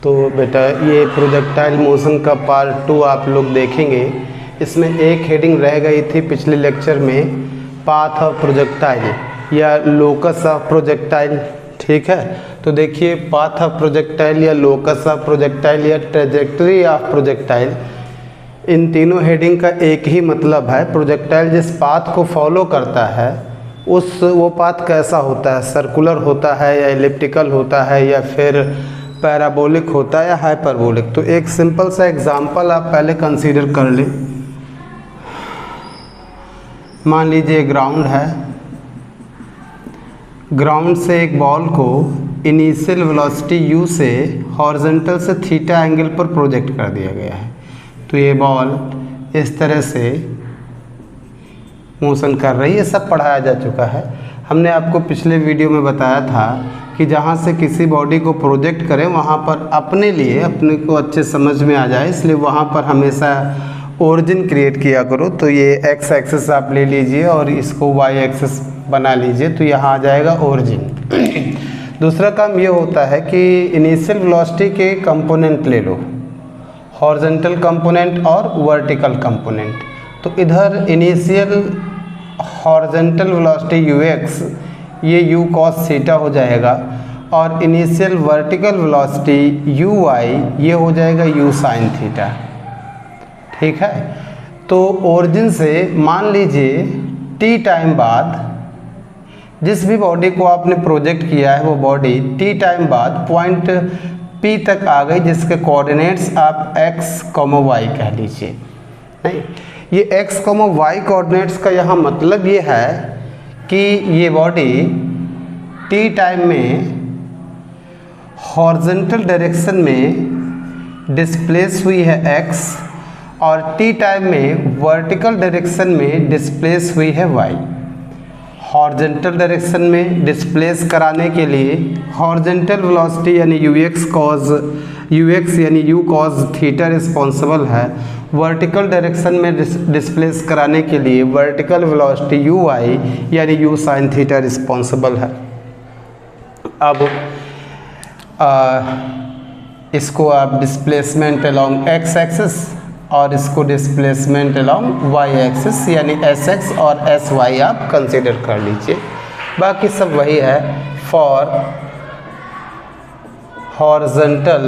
तो बेटा ये प्रोजेक्टाइल मोशन का पार्ट 2 आप लोग देखेंगे। इसमें एक हेडिंग रह गई थी पिछले लेक्चर में, पाथ ऑफ प्रोजेक्टाइल या लोकस ऑफ प्रोजेक्टाइल। ठीक है, तो देखिए पाथ ऑफ प्रोजेक्टाइल या लोकस ऑफ प्रोजेक्टाइल या ट्रेजेक्टरी ऑफ प्रोजेक्टाइल, इन तीनों हेडिंग का एक ही मतलब है। प्रोजेक्टाइल जिस पाथ को फॉलो करता है वो पाथ कैसा होता है, सर्कुलर होता है या एलिप्टिकल होता है या फिर पैराबोलिक होता है या हाइपरबोलिक। तो एक सिंपल सा एग्जांपल आप पहले कंसीडर कर लें। मान लीजिए ग्राउंड है, ग्राउंड से एक बॉल को इनिशियल वेलोसिटी u से हॉरिजॉन्टल से थीटा एंगल पर प्रोजेक्ट कर दिया गया है। तो ये बॉल इस तरह से मोशन कर रही है, सब पढ़ाया जा चुका है। हमने आपको पिछले वीडियो में बताया था कि जहाँ से किसी बॉडी को प्रोजेक्ट करें वहाँ पर अपने लिए अपने को अच्छे समझ में आ जाए, इसलिए वहाँ पर हमेशा ओरिजिन क्रिएट किया करो। तो ये एक्स एक्सिस आप ले लीजिए और इसको वाई एक्सिस बना लीजिए, तो यहाँ आ जाएगा ओरिजिन। दूसरा काम ये होता है कि इनिशियल वेलोसिटी के कंपोनेंट ले लो, हॉरिजॉन्टल कंपोनेंट और वर्टिकल कंपोनेंट। तो इधर इनिशियल हॉरिजॉन्टल वेलोसिटी ux, ये u cos थीटा हो जाएगा, और इनिशियल वर्टिकल वेलोसिटी uy, ये हो जाएगा u sin थीटा। ठीक है, तो ओरिजिन से मान लीजिए t टाइम बाद जिस भी बॉडी को आपने प्रोजेक्ट किया है वो बॉडी t टाइम बाद पॉइंट P तक आ गई, जिसके कोऑर्डिनेट्स आप x, y कह लीजिए। नहीं, ये x, y कोऑर्डिनेट्स का यहाँ मतलब ये है कि ये बॉडी t टाइम में हॉरिजॉन्टल डायरेक्शन में डिस्प्लेस हुई है x और t टाइम में वर्टिकल डायरेक्शन में डिस्प्लेस हुई है y। हॉरिजॉन्टल डायरेक्शन में डिस्प्लेस कराने के लिए हॉरिजॉन्टल वेलोसिटी यानी ux यानी u cos थीटा रिस्पॉन्सिबल है। वर्टिकल डायरेक्शन में डिस्प्लेस कराने के लिए वर्टिकल वेलोसिटी uy यानी u sin थीटा रिस्पॉन्सिबल है। अब इसको आप डिस्प्लेसमेंट अलोंग x एक्सिस और इसको डिस्प्लेसमेंट अलोंग y एक्सिस यानी sx और sy आप कंसीडर कर लीजिए। बाकी सब वही है। फॉर हॉरिजॉन्टल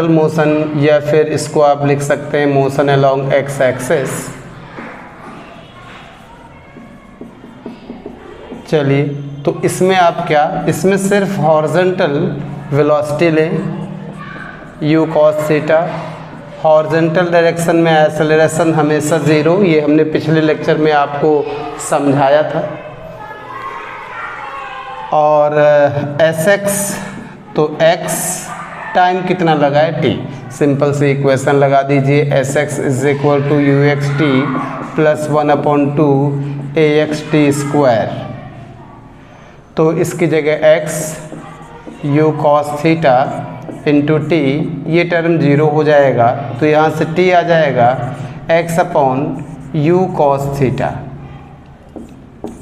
मोशन, या फिर इसको आप लिख सकते हैं मोशन अलोंग x एक्सिस। चलिए, तो इसमें आप क्या, इसमें सिर्फ हॉरिजॉन्टल वेलोसिटी लें u cos theta. Horizontal direction में एक्सेलरेशन हमेशा 0, ये हमने पिछले लेक्चर में आपको समझाया था। और sx, तो x टाइम कितना लगा है t, सिंपल सी इक्वेशन लगा दीजिए, sx is equal to uxt plus 1/2 axt square. तो इसकी जगह x u cos theta into t, ये टर्म 0 हो जाएगा, तो यहाँ से t आ जाएगा x/u cos थीटा।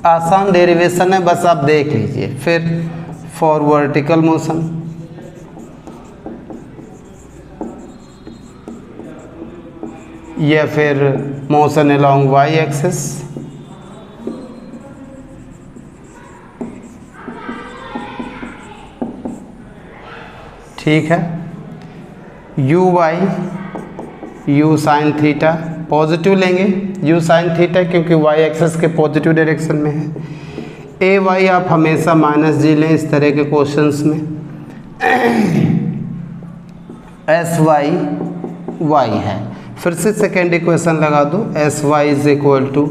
आसान डेरिवेशन है, बस आप देख लीजिए। फिर फॉर वर्टिकल मोशन, या फिर मोशन अलोंग y एक्सिस, ठीक है। uy u sin theta positive लेंगे, u sin थीटा क्योंकि y एक्सिस के पॉजिटिव डायरेक्शन में है। ay आप हमेशा -g लें इस तरह के क्वेश्चंस में। sy y है, फिर से सेकेंड इक्वेशन लगा दो, sy is equal to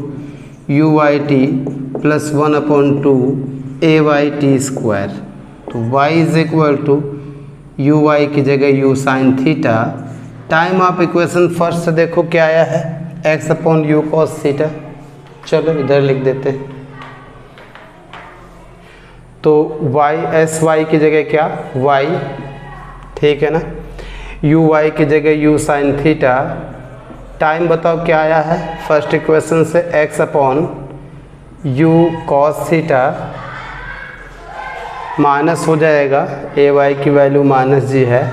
uyt plus 1/2 ayt square. तो y is equal to uy की जगह u sin थीटा। टाइम आप इक्वेशन फर्स्ट से देखो क्या आया है, x/u cos थीटा। चलो इधर लिख देते हैं, तो sy की जगह क्या y, ठीक है ना, uy की जगह u sin थीटा। टाइम बताओ क्या आया है फर्स्ट इक्वेशन से, u cos थीटा माइनस हो जाएगा, ए वाई की वैल्यू माइनस जी है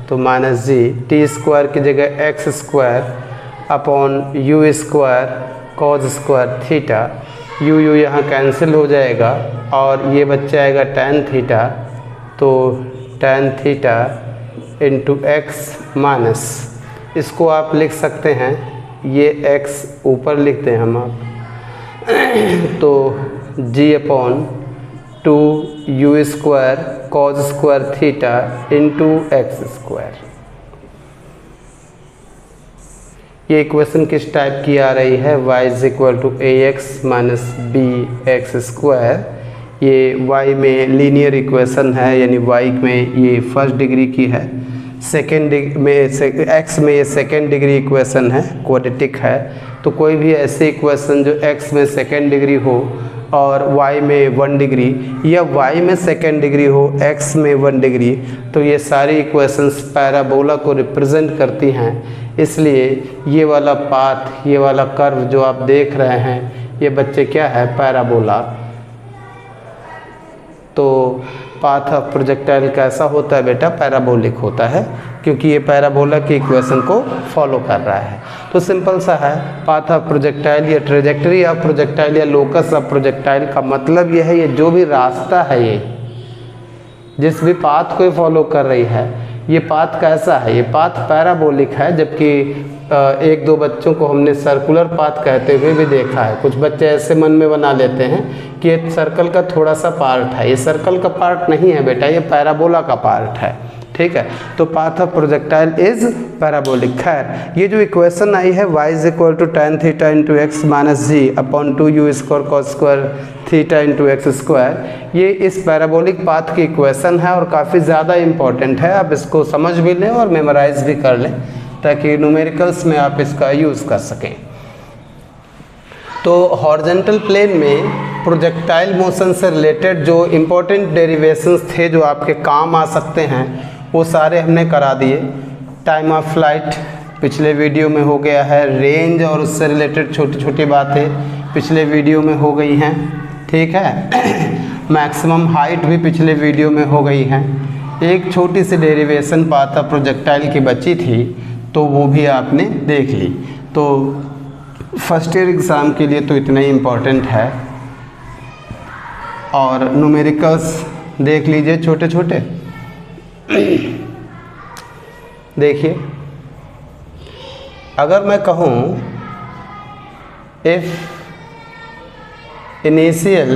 तो माइनस जी, टी स्क्वायर की जगह x square upon you square cos square theta, you you यहाँ कैंसिल हो जाएगा और ये बच जाएगा tan थीटा, तो tan theta into x minus, इसको आप लिख सकते हैं, ये x ऊपर लिखते हैं हम आप तो g upon 2u square cos square theta into x square. ये इक्वेशन किस टाइप की आ रही है, y is equal to a x minus b x square. ये y में लीनियर इक्वेशन है, यानी y में ये फर्स्ट डिग्री की है, सेकेंड में x में ये सेकेंड डिग्री इक्वेशन है, क्वाड्रेटिक है। तो कोई भी ऐसी इक्वेशन जो x में सेकेंड डिग्री हो और y में 1 डिग्री, या y में सेकेंड डिग्री हो x में 1 डिग्री, तो ये सारी इक्वेशंस पैराबोला को रिप्रेजेंट करती हैं। इसलिए ये वाला पाथ, ये वाला कर्व जो आप देख रहे हैं, ये बच्चे क्या है, पैराबोला। तो पाथ ऑफ प्रोजेक्टाइल कैसा होता है बेटा, पैराबोलिक होता है, क्योंकि ये पैराबोला की इक्वेशन को फॉलो कर रहा है। तो सिंपल सा है, पाथ ऑफ प्रोजेक्टाइल या ट्रेजेक्टरी ऑफ प्रोजेक्टाइल या लोकस ऑफ प्रोजेक्टाइल का मतलब ये है, ये जो भी रास्ता है, ये जिस भी पाथ को फॉलो कर रही है, ये पाथ कैसा है, ये पाथ पैराबोलिक है। जबकि एक दो बच्चों को हमने सर्कुलर पाथ कहते हुए भी देखा है। कुछ बच्चे ऐसे मन में बना लेते हैं कि ये सर्कल का थोड़ा सा पार्ट है, ये सर्कल का पार्ट नहीं है बेटा, ये पैराबोला का पार्ट है, ठीक है। तो path of projectile is parabolic. खैर, ये जो इक्वेशन आई है y is equal to tan theta into x minus g upon 2u square cos square theta into x square, ये इस पैराबोलिक पाथ की इक्वेशन है और काफ़ी ज़्यादा इम्पॉर्टेंट है। आप इसको समझ भी लें और मेमोराइज भी कर लें ताकि न्यूमेरिकल्स में आप इसका यूज़ कर सकें। तो हॉरिजॉन्टल प्लेन में प्रोजेक्टाइल मोशन से रिलेटेड जो इम्पोर्टेंट डेरिवेशंस थे जो आपके काम आ सकते हैं, वो सारे हमने करा दिए। टाइम ऑफ फ्लाइट पिछले वीडियो में हो गया है, रेंज और उससे रिलेटेड छोटी छोटी बातें पिछले वीडियो में हो गई हैं, ठीक है। मैक्सिमम हाइट भी पिछले वीडियो में हो गई हैं। एक छोटी सी डेरिवेशन पाथ ऑफ प्रोजेक्टाइल की बची थी, तो वो भी आपने देख ली। तो फर्स्ट ईयर एग्ज़ाम के लिए तो इतना ही इम्पोर्टेंट है। और न्यूमेरिकल्स देख लीजिए छोटे छोटे। देखिए, अगर मैं कहूँ if initial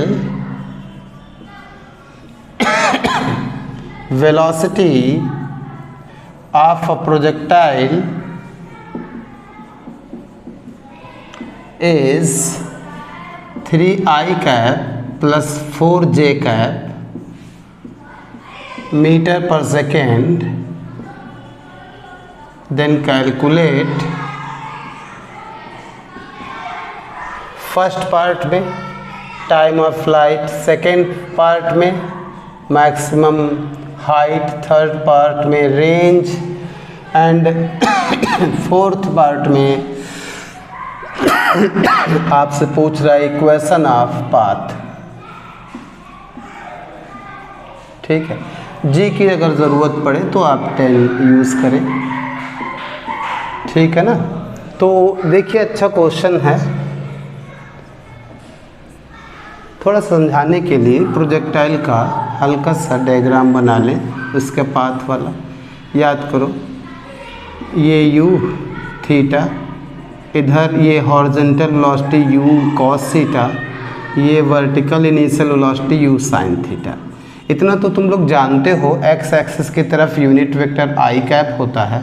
velocity of a projectile is 3i cap plus 4j cap meter per second, then calculate first part में time of flight, second part में मैक्सिमम हाइट, थर्ड पार्ट में रेंज एंड फोर्थ पार्ट में आपसे पूछ रहा है equation of path, ठीक है। जी की अगर ज़रूरत पड़े तो आप 10 यूज़ करें, ठीक है ना। तो देखिए, अच्छा क्वेश्चन है। थोड़ा समझाने के लिए प्रोजेक्टाइल का हल्का सा डायग्राम बना लें, उसके पाथ वाला याद करो। ये u थीटा, इधर ये horizontal velocity u cos theta, ये vertical initial velocity u sin theta. इतना तो तुम लोग जानते हो। x एक्सिस की तरफ यूनिट वेक्टर i कैप होता है,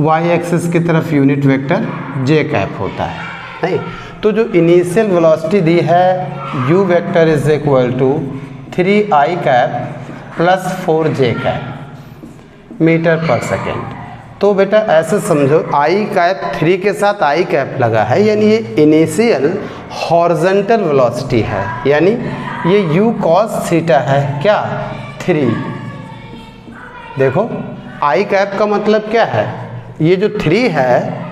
y एक्सिस की तरफ यूनिट वेक्टर j कैप होता है, नहीं? तो जो इनिशियल वेलोसिटी दी है u vector is equal to 3i cap plus 4j cap meter per second. तो बेटा ऐसे समझो, i कैप 3 के साथ i कैप लगा है, यानी ये इनिशियल हॉरिजॉन्टल वेलोसिटी है, यानी ये u cos थीटा है क्या, 3। देखो i कैप का मतलब क्या है, ये जो 3 है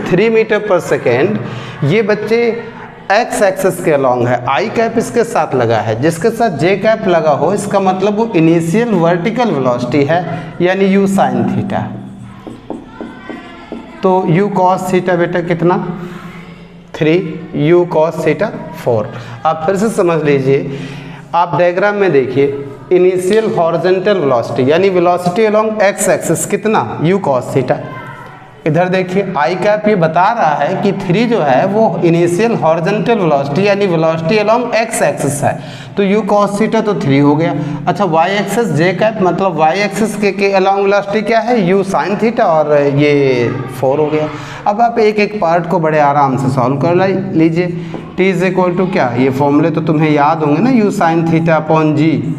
3 मीटर पर सेकेंड, ये बच्चे एक्स एक्सिस के अलॉन्ग है, आई कैप इसके साथ लगा है, जिसके साथ जे कैप लगा हो इसका मतलब वो इनिशियल वर्टिकल वेलोसिटी है, यानी यू साइन थीटा। तो यू कॉस थीटा बेटा कितना 3, यू कॉस थीटा 4। आप फिर से समझ लीजिए, आप डायग्राम में देखिए, इनिशियल हॉरिजॉन्टल वेलोसिटी यानी वेलोसिटी अलोंग एक्स एक्सिस कितना यू कॉस थीटा। इधर देखिए आई कैप ये बता रहा है कि 3 जो है वो इनिशियल हॉरिजॉन्टल वेलोसिटी यानी वेलोसिटी अलोंग एक्स एक्सिस है, तो यू कॉस थीटा तो 3 हो गया। अच्छा वाई एक्सिस जे कैप मतलब वाई एक्सिस के अलोंग वेलोसिटी क्या है यू साइन थीटा, और ये 4 हो गया। अब आप एक एक पार्ट को बड़े आराम से सॉल्व कर लीजिए। टी इज इक्वल टू क्या, ये फॉर्मूले तो तुम्हें याद होंगे ना, u sine theta upon g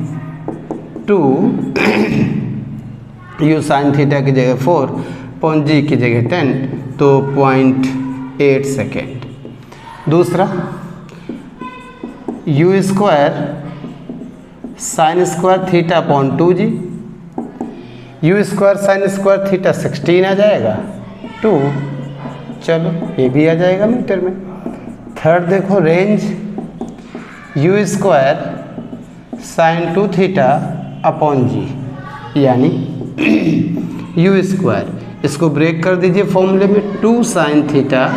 two u sine theta की जगह 4 अपॉन जी की जगह 10, तो 0.8 सेकेंड। दूसरा you square sine square theta upon 2g, you square sine square theta 16 आ जाएगा 2, चलो ये भी आ जाएगा मीटर में। थर्ड देखो range u square sine 2 theta upon g, यानी यू स्क्वायर, इसको ब्रेक कर दीजिए फॉर्मूले में, 2 साइन थीटा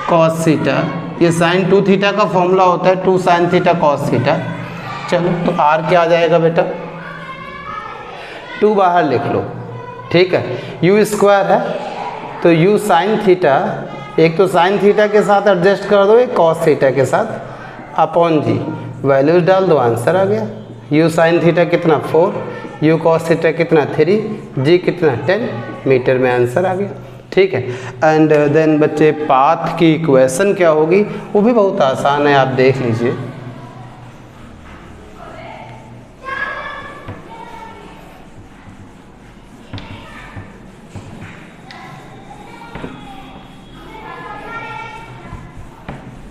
कॉस थीटा, ये साइन 2 थीटा का फॉर्मूला होता है 2 साइन थीटा कॉस थीटा। चलो तो आर क्या आ जाएगा बेटा, 2 बाहर लिख लो, ठीक है। यू स्क्वायर है तो यू साइन थीटा, एक तो साइन थीटा के साथ एडजस्ट कर दो, एक कॉस थीटा के साथ, अपॉन जी, वैल्यूज डाल दो, आंसर आ गया। यू साइन थीटा कितना 4, यू कॉस थीटा कितना 3, जी कितना 10, मीटर में आंसर आ गया, ठीक है। एंड देन बच्चे पाथ की इक्वेशन क्या होगी, वो भी बहुत आसान है, आप देख लीजिए।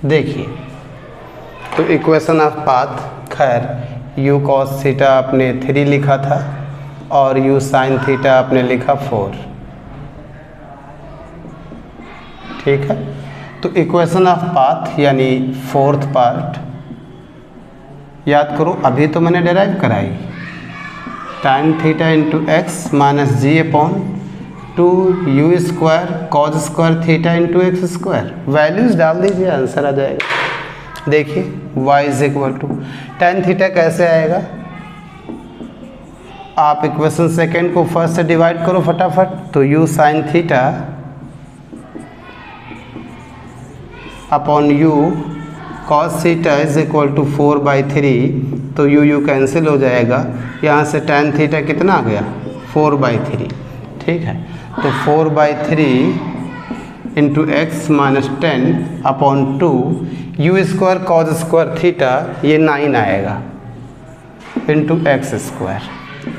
देखिए तो इक्वेशन ऑफ पाथ, खैर यू कॉस थीटा आपने 3 लिखा था और यू साइन थीटा आपने लिखा 4, ठीक है। तो इक्वेशन ऑफ पाथ यानी 4th पार्ट याद करो, अभी तो मैंने डेराइव कराई, time theta into x minus g upon 2 u square cos square theta into x square, values डाल दीजिए, आंसर आ जाएगा। देखिए y is equal to tan theta कैसे आएगा, आप इक्वेशन सेकेंड को फर्स्ट से डिवाइड करो फटाफट, तो u sine theta upon u cos theta is equal to 4/3, तो u कैंसिल हो जाएगा, यहाँ से टेन थीटा कितना आ गया 4/3, ठीक है। तो 4/3 into x minus 10 upon 2 u square cos square theta, ये 9 आएगा इंटू एक्स स्क्वायर,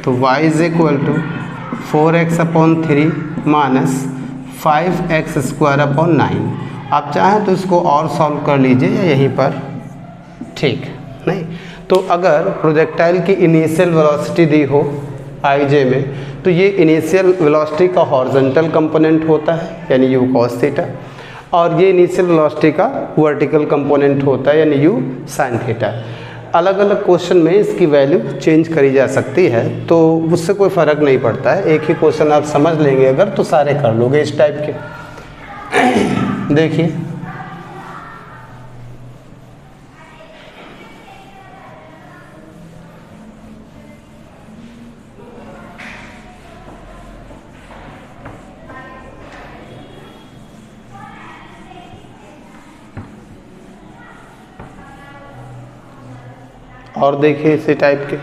तो y is equal to 4x upon 3 minus 5x square upon 9। आप चाहें तो इसको और सॉल्व कर लीजिए या यहीं पर, ठीक नहीं। तो अगर प्रोजेक्टाइल की इनिशियल वेलोसिटी दी हो आई में, तो ये इनिशियल वेलोसिटी का हॉरिजॉन्टल कंपोनेंट होता है यानी यू कॉस थीटा, और ये इनिशियल वेलोसिटी का वर्टिकल कंपोनेंट होता है यानी यू साइन थीटा। अलग अलग क्वेश्चन में इसकी वैल्यू चेंज करी जा सकती है, तो उससे कोई फ़र्क नहीं पड़ता है, एक ही क्वेश्चन आप समझ लेंगे अगर तो सारे कर लोगे इस टाइप के। देखिए और देखिए इसी टाइप के,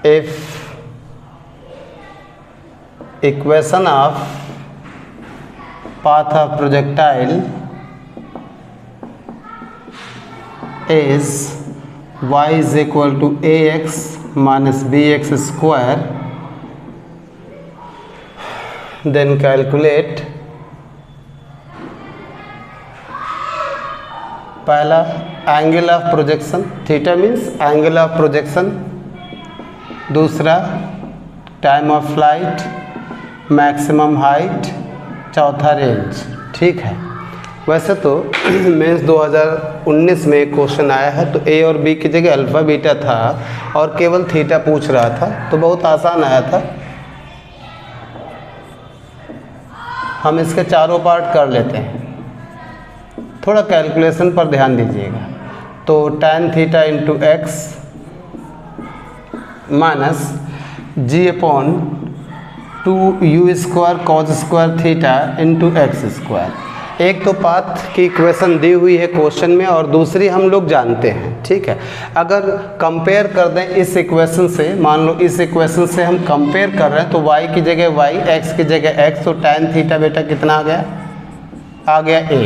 if equation of path of projectile is y is equal to ax minus bx square, then calculate पहला angle of projection, theta means angle of projection, दूसरा time of flight, maximum height, चौथा range, ठीक है। वैसे तो mains 2019 में question आया है तो ए और बी की जगह अल्फ़ा बीटा था और केवल थीटा पूछ रहा था, तो बहुत आसान आया था। हम इसके चारों पार्ट कर लेते हैं, थोड़ा कैलकुलेशन पर ध्यान दीजिएगा। तो tan theta into x minus g upon 2u square cos square theta into x square. एक तो पाथ की इक्वेशन दी हुई है क्वेश्चन में और दूसरी हम लोग जानते हैं, ठीक है। अगर कंपेयर कर दें इस इक्वेशन से, मान लो इस इक्वेशन से हम कंपेयर कर रहे हैं तो y की जगह y, x की जगह x, तो tan थीटा बेटा कितना आ गया a,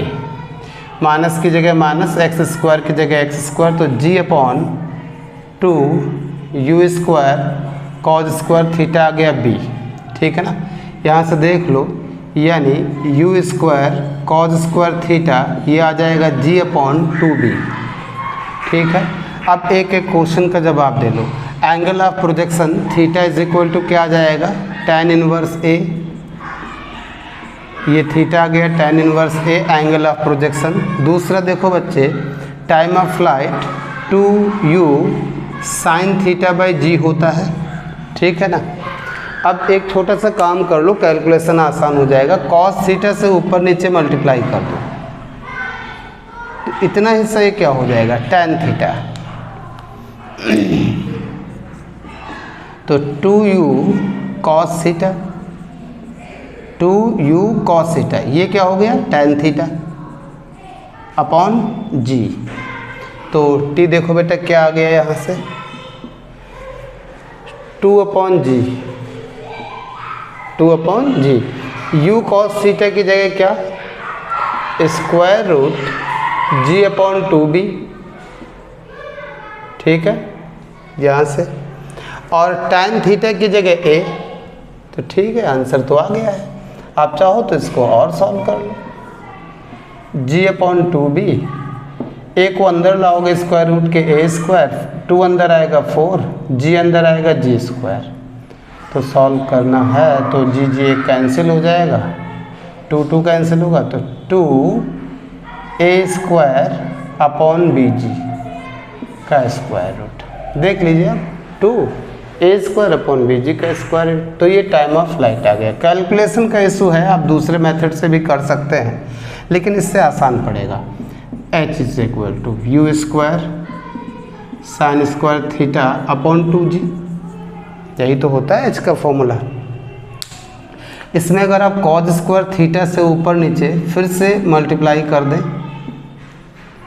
माइनस की जगह माइनस, एक्स स्क्वायर की जगह एक्स स्क्वायर, तो g upon 2u square cos square theta आ गया b, ठीक है ना। यहाँ से देख लो, यानी u square cos square theta ये आ जाएगा g अपॉन 2b, ठीक है। अब एक एक क्वेश्चन का जवाब दे लो। Angle of projection theta is equal to क्या आ जाएगा, tan इनवर्स a, ये थीटा आ गया tan inverse a angle of projection. दूसरा देखो बच्चे, time of flight 2u sine theta by g होता है, ठीक है ना। अब एक छोटा सा काम कर लो, कैलकुलेशन आसान हो जाएगा। कॉस थीटा से ऊपर नीचे मल्टीप्लाई कर दो, तो इतना हिस्सा ये क्या हो जाएगा, tan थीटा। तो 2u cos theta, 2u cos theta, ये क्या हो गया, tan थीटा अपॉन g। तो t देखो बेटा क्या आ गया यहाँ से, 2 अपॉन जी, 2 अपॉन जी। u कॉस थीटा की जगह क्या, square root g upon 2b, ठीक है, यहाँ से। और tan थीटा की जगह a, तो ठीक है, आंसर तो आ गया है। आप चाहो तो इसको और सॉल्व कर लो, g अपॉन 2b, a को अंदर लाओगे स्क्वायर रूट के a स्क्वायर, 2 अंदर आएगा 4, g अंदर आएगा g स्क्वायर। तो सॉल्व करना है तो जी एक कैंसिल हो जाएगा, 2 कैंसिल होगा, तो 2a स्क्वायर अपॉन बी जी का स्क्वायर रूट। देख लीजिए आप, 2a स्क्वायर अपॉन बी जी का स्क्वायर रूट। तो ये टाइम ऑफ फ्लाइट आ गया। कैलकुलेशन का इशू है, आप दूसरे मेथड से भी कर सकते हैं, लेकिन इससे आसान पड़ेगा। h is equal to u square sine square theta upon 2g, यही तो होता है h का फॉर्मूला। इसमें अगर आप कॉस स्क्वायर थीटा से ऊपर नीचे फिर से मल्टीप्लाई कर दें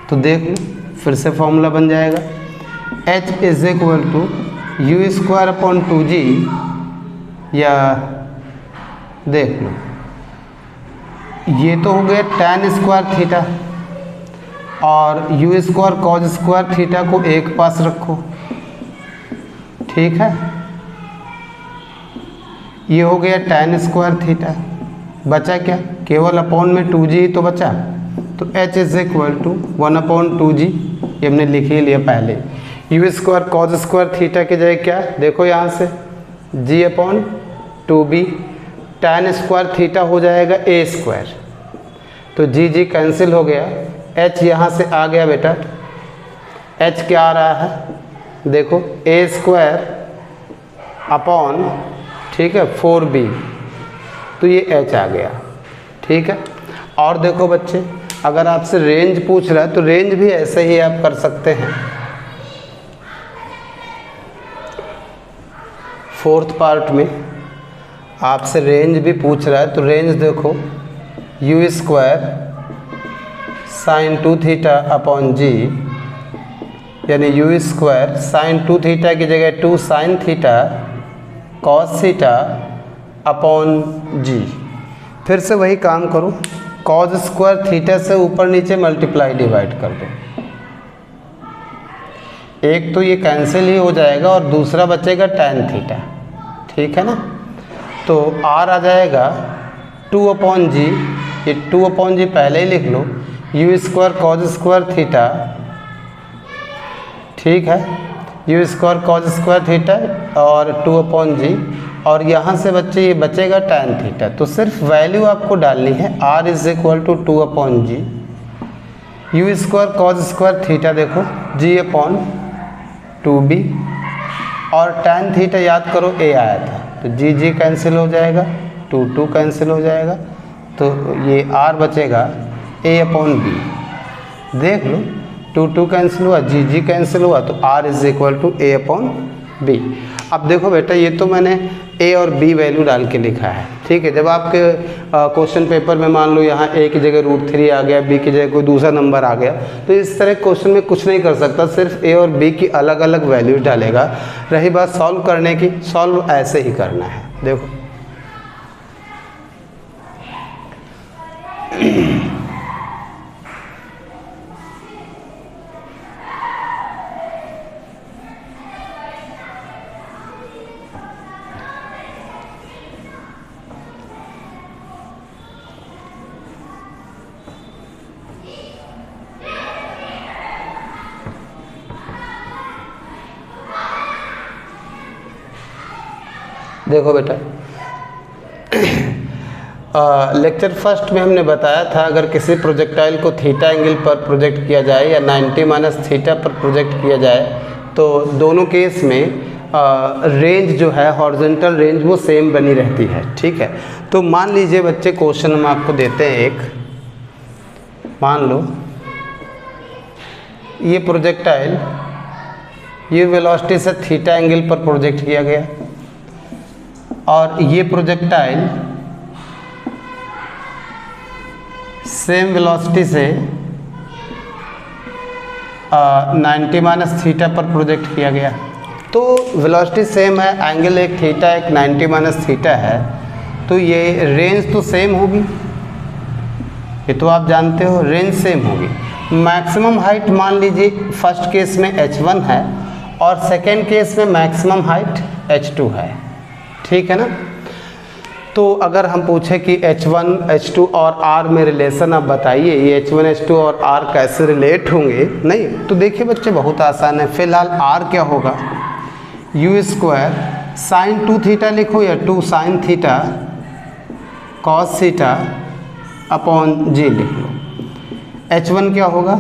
तो देख लो, फिर से फॉर्मूला बन जाएगा, h is equal to u square upon 2g, या देख लो ये तो हो गया tan स्क्वायर थीटा, और u square cos square theta को एक पास रखो, ठीक है। ये हो गया tan स्क्वायर थीटा, बचा क्या, केवल अपॉन में 2g तो बचा, तो h is equal to 1 upon 2g, ये हमने लिख ही लिया पहले। u square cos square theta की जगह क्या, देखो यहाँ से g upon 2b, tan square theta हो जाएगा a स्क्वायर, तो g कैंसिल हो गया, h यहाँ से आ गया बेटा, h क्या आ रहा है, देखो a स्क्वायर अपॉन, ठीक है, 4b, तो ये h आ गया, ठीक है। और देखो बच्चे, अगर आपसे रेंज पूछ रहा है तो रेंज भी ऐसे ही आप कर सकते हैं। फोर्थ पार्ट में आपसे रेंज भी पूछ रहा है तो रेंज देखो, u square sine 2 theta upon g, यानी u स्क्वायर साइन 2 थीटा की जगह 2 sine theta cos theta upon g. फिर से वही काम करो, कॉस स्क्वायर थीटा से ऊपर नीचे मल्टीप्लाई डिवाइड कर दो, एक तो ये कैंसिल ही हो जाएगा और दूसरा बचेगा tan थीटा, ठीक है ना। तो r आ जाएगा 2 अपॉन जी, ये 2 अपॉन जी पहले ही लिख लो, u square cos square theta, ठीक है, u square cos square theta और 2 अपॉन जी, और यहाँ से बच्चे ये बचेगा tan थीटा। तो सिर्फ वैल्यू आपको डालनी है r is equal to 2/g u square cos square theta, देखो g/2b, और tan थीटा याद करो a आया था, तो g कैंसिल हो जाएगा, 2 कैंसिल हो जाएगा, तो ये r बचेगा a/b। देख लो 2 कैंसिल हुआ, g कैंसिल हुआ, तो r is equal to a/b। अब देखो बेटा, ये तो मैंने a और b वैल्यू डाल के लिखा है, ठीक है। जब आपके क्वेश्चन पेपर में मान लो यहाँ a की जगह √3 आ गया, b की जगह कोई दूसरा नंबर आ गया, तो इस तरह क्वेश्चन में कुछ नहीं कर सकता, सिर्फ a और b की अलग अलग वैल्यूज डालेगा। रही बात सॉल्व करने की, सॉल्व ऐसे ही करना है, देखो देखो बेटा, लेक्चर फर्स्ट में हमने बताया था अगर किसी प्रोजेक्टाइल को थीटा एंगल पर प्रोजेक्ट किया जाए या 90 - थीटा पर प्रोजेक्ट किया जाए, तो दोनों केस में रेंज जो है हॉरिजॉन्टल रेंज वो सेम बनी रहती है, ठीक है। तो मान लीजिए बच्चे, क्वेश्चन हम आपको देते हैं एक, मान लो ये प्रोजेक्टाइल ये वेलोसिटी से थीटा एंगल पर प्रोजेक्ट किया गया, और ये प्रोजेक्टाइल सेम वेलोसिटी से 90 - थीटा पर प्रोजेक्ट किया गया। तो वेलोसिटी सेम है, एंगल एक थीटा एक 90 - थीटा है, तो ये रेंज तो सेम होगी, ये तो आप जानते हो रेंज सेम होगी। मैक्सिमम हाइट मान लीजिए फर्स्ट केस में h1 है और सेकेंड केस में मैक्सिमम हाइट h2 है, ठीक है ना। तो अगर हम पूछे कि h1 h2 और r में रिलेशन आप बताइए, ये h1 h2 और r कैसे रिलेट होंगे, नहीं तो देखिए बच्चे बहुत आसान है। फिलहाल r क्या होगा, u स्क्वायर साइन 2 थीटा लिखो या 2 sine theta cos theta upon g लिख लो। h1 क्या होगा,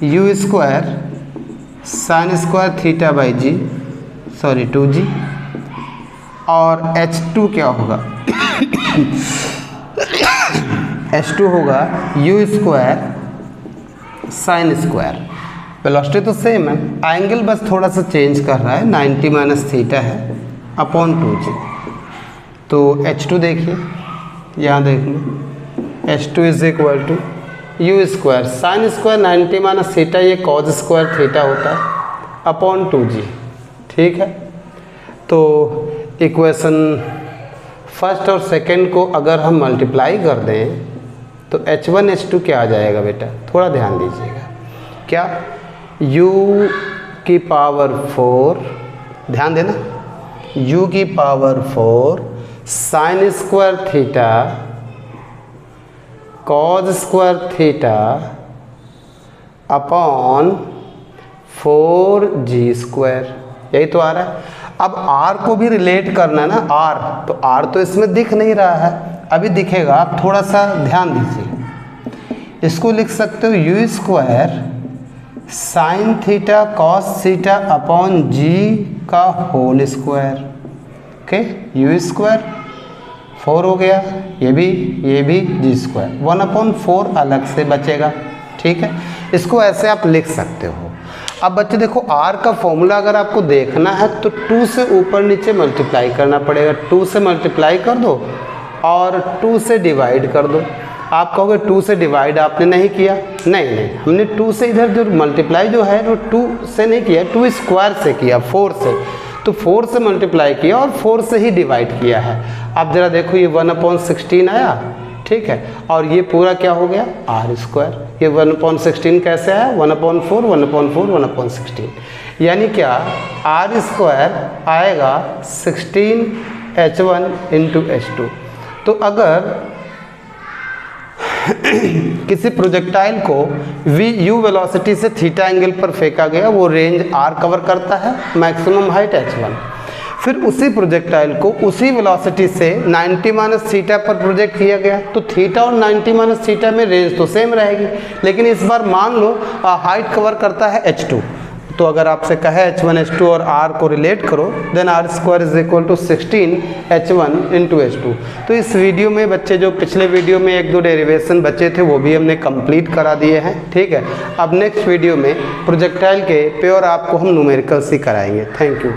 u square sine square theta by g, sorry 2g, और h2 क्या होगा h2 होगा u square sine square. Velocity तो सेम है, एंगल बस थोड़ा सा चेंज कर रहा है, 90 - थीटा है अपॉन 2g। तो h2 देखिए, यहाँ देख लो h2 is equal to u square sine square 90 - theta, ये कॉज स्क्वायर थीटा होता है अपॉन 2g, ठीक है। तो इक्वेशन फर्स्ट और सेकंड को अगर हम मल्टीप्लाई कर दें तो h1 h2 क्या आ जाएगा बेटा, थोड़ा ध्यान दीजिएगा, क्या u की पावर 4, ध्यान देना, u की power 4 sign square theta cause square theta upon 4g square, यही तो आ रहा है। अब r को भी रिलेट करना है ना, r तो r तो इसमें दिख नहीं रहा है, अभी दिखेगा, आप थोड़ा सा ध्यान दीजिए। इसको लिख सकते हो u square sine theta cos theta upon g का whole square, okay. u square 4 हो गया, ये भी g स्क्वायर, 1/4 अलग से बचेगा, ठीक है। इसको ऐसे आप लिख सकते हो। अब बच्चे देखो, r का फॉर्मूला अगर आपको देखना है तो 2 से ऊपर नीचे मल्टीप्लाई करना पड़ेगा, 2 से मल्टीप्लाई कर दो और 2 से डिवाइड कर दो। आप कहोगे 2 से डिवाइड आपने नहीं किया, नहीं, हमने 2 से इधर जो मल्टीप्लाई जो है वो 2 से नहीं किया, 2 स्क्वायर से किया, 4 से, तो 4 से मल्टीप्लाई किया और 4 से ही डिवाइड किया है। अब ज़रा देखो, ये 1/16 आया, ठीक है, और ये पूरा क्या हो गया r स्क्वायर, ये 1/16 कैसे आया, 1/4 1/4 1/16, यानी क्या r स्क्वायर आएगा 16h1 इंटू h2। तो अगर किसी प्रोजेक्टाइल को u वेलोसिटी से थीटा एंगल पर फेंका गया, वो रेंज r कवर करता है, मैक्सिमम हाइट h1। फिर उसी प्रोजेक्टाइल को उसी वेलोसिटी से 90 माइनस थीटा पर प्रोजेक्ट किया गया, तो थीटा और 90 माइनस थीटा में रेंज तो सेम रहेगी, लेकिन इस बार मान लो हाइट कवर करता है h2, तो अगर आपसे कहे h1 h2 और r को रिलेट करो, then r square is equal to 16 h1 into h2। तो इस वीडियो में बच्चे जो पिछले वीडियो में 1-2 डेरिवेशन बचे थे वो भी हमने कंप्लीट करा दिए हैं, ठीक है। अब नेक्स्ट वीडियो में प्रोजेक्टाइल के प्योर आपको हम न्यूमेरिकल्स ही कराएंगे। Thank you.